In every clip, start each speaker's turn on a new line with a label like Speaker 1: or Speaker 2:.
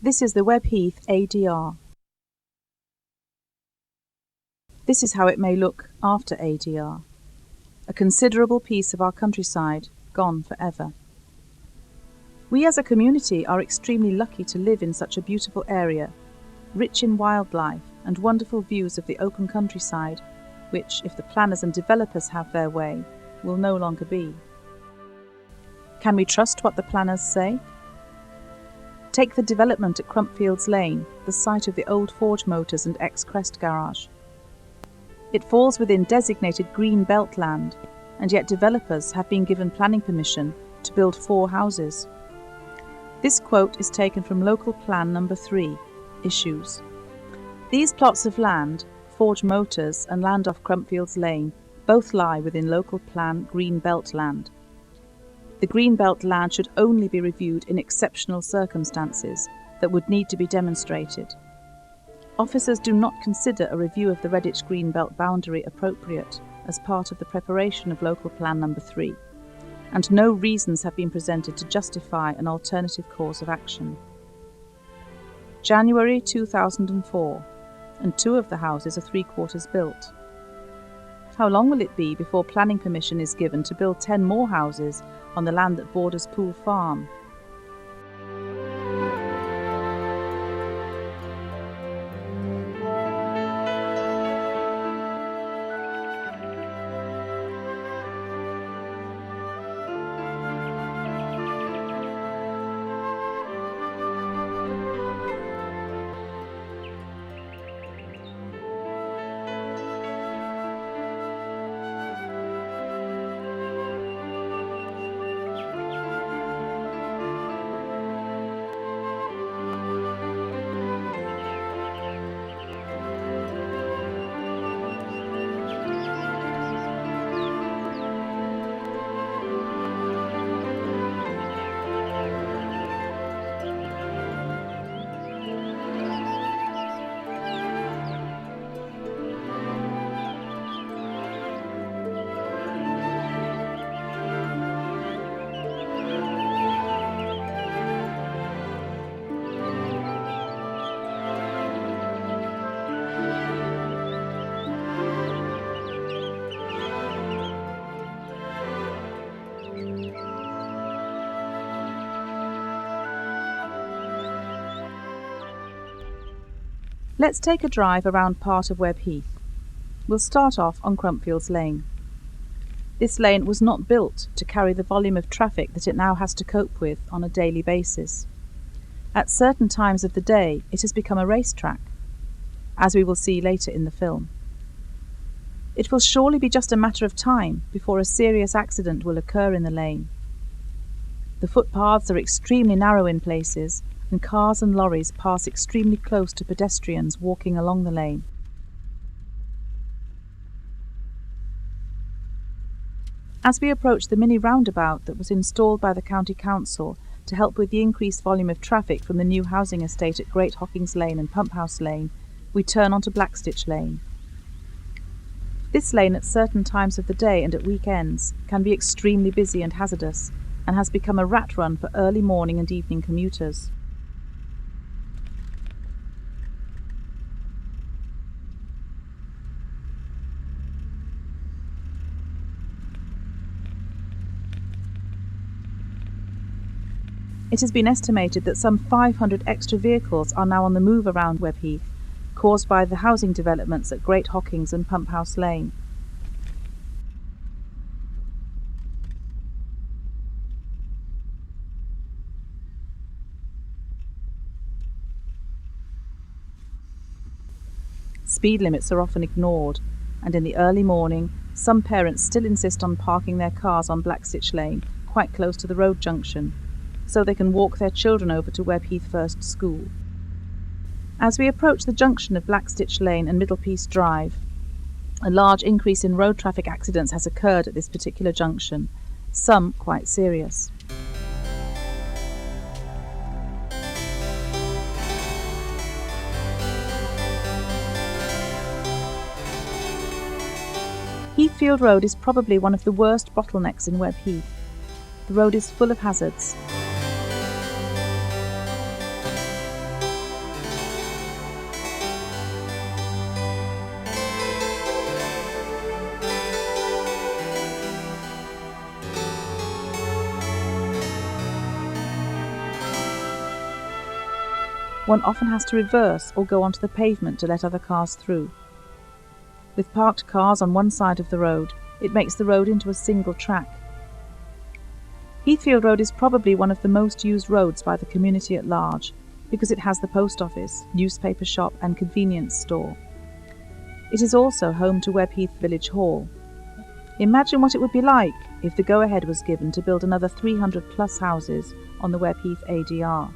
Speaker 1: This is the Webheath ADR. This is how it may look after ADR. A considerable piece of our countryside gone forever. We as a community are extremely lucky to live in such a beautiful area, rich in wildlife and wonderful views of the open countryside, which, if the planners and developers have their way, will no longer be. Can we trust what the planners say? Take the development at Crumpfields Lane, the site of the old Forge Motors and ex-Crest garage. It falls within designated green belt land, and yet developers have been given planning permission to build 4 houses. This quote is taken from Local Plan No. 3, Issues. These plots of land, Forge Motors and land off Crumpfields Lane, both lie within Local Plan Green Belt land. The green belt land should only be reviewed in exceptional circumstances that would need to be demonstrated. Officers do not consider a review of the Redditch green belt boundary appropriate as part of the preparation of Local Plan No. 3, and no reasons have been presented to justify an alternative course of action. January 2004, and 2 of the houses are 3/4 built. How long will it be before planning permission is given to build 10 more houses on the land that borders Poole Farm? Let's take a drive around part of Webheath. We'll start off on Crumpfields Lane. This lane was not built to carry the volume of traffic that it now has to cope with on a daily basis. At certain times of the day, it has become a racetrack, as we will see later in the film. It will surely be just a matter of time before a serious accident will occur in the lane. The footpaths are extremely narrow in places, and cars and lorries pass extremely close to pedestrians walking along the lane. As we approach the mini roundabout that was installed by the County Council to help with the increased volume of traffic from the new housing estate at Great Hockings Lane and Pump House Lane, we turn onto Blackstitch Lane. This lane at certain times of the day and at weekends can be extremely busy and hazardous, and has become a rat run for early morning and evening commuters. It has been estimated that some 500 extra vehicles are now on the move around Webheath, caused by the housing developments at Great Hockings and Pump House Lane. Speed limits are often ignored, and in the early morning, some parents still insist on parking their cars on Blackstitch Lane, quite close to the road junction, so they can walk their children over to Webheath First School. As we approach the junction of Blackstitch Lane and Middlepiece Drive, a large increase in road traffic accidents has occurred at this particular junction, some quite serious. Heathfield Road is probably one of the worst bottlenecks in Webheath. The road is full of hazards. one often has to reverse or go onto the pavement to let other cars through. With parked cars on one side of the road, it makes the road into a single track. Heathfield Road is probably one of the most used roads by the community at large because it has the post office, newspaper shop and convenience store. It is also home to Webheath Village Hall. Imagine what it would be like if the go-ahead was given to build another 300 plus houses on the Webheath ADR.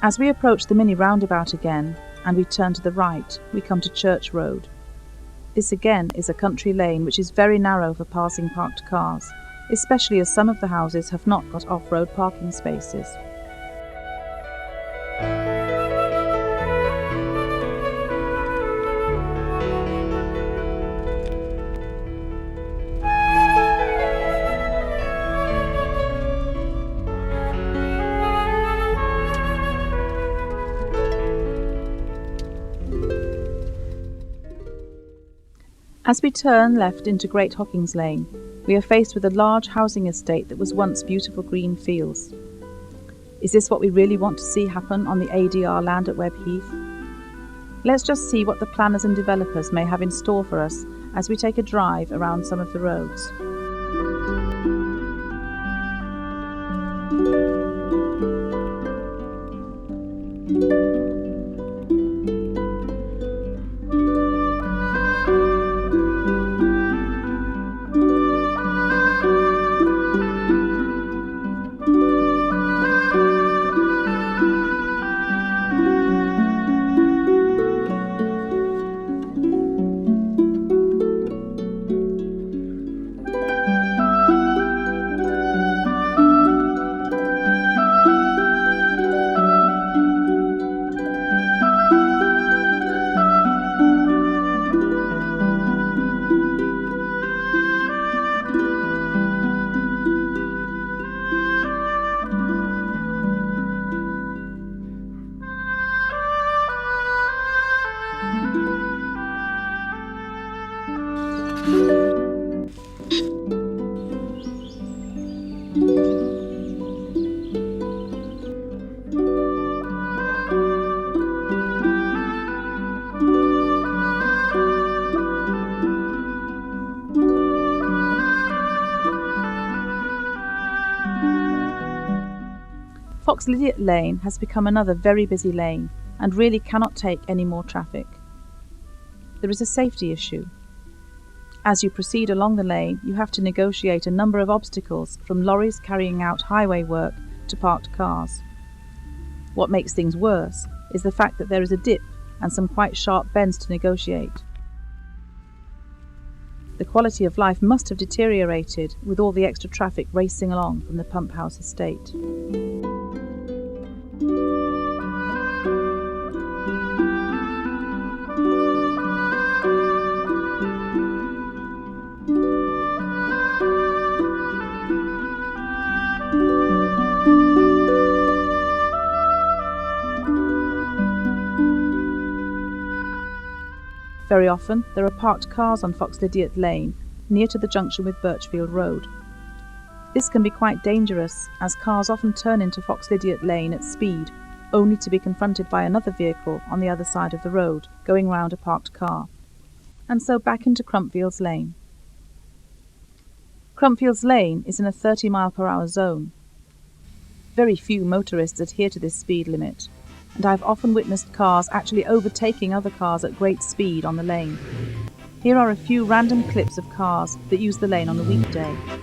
Speaker 1: As we approach the mini roundabout again, and we turn to the right, we come to Church Road. This again is a country lane which is very narrow for passing parked cars, especially as some of the houses have not got off-road parking spaces. As we turn left into Great Hockings Lane, we are faced with a large housing estate that was once beautiful green fields. Is this what we really want to see happen on the ADR land at Webheath? Let's just see what the planners and developers may have in store for us as we take a drive around some of the roads. Foxlydiate Lane has become another very busy lane and really cannot take any more traffic. There is a safety issue. As you proceed along the lane, you have to negotiate a number of obstacles, from lorries carrying out highway work to parked cars. What makes things worse is the fact that there is a dip and some quite sharp bends to negotiate. The quality of life must have deteriorated with all the extra traffic racing along from the pump house estate. Very often, there are parked cars on Foxlydiate Lane, near to the junction with Birchfield Road. This can be quite dangerous, as cars often turn into Foxlydiate Lane at speed, only to be confronted by another vehicle on the other side of the road, going round a parked car, and so back into Crumpfields Lane. Crumpfields Lane is in a 30-mile-per-hour zone. Very few motorists adhere to this speed limit, and I have often witnessed cars actually overtaking other cars at great speed on the lane. Here are a few random clips of cars that use the lane on a weekday.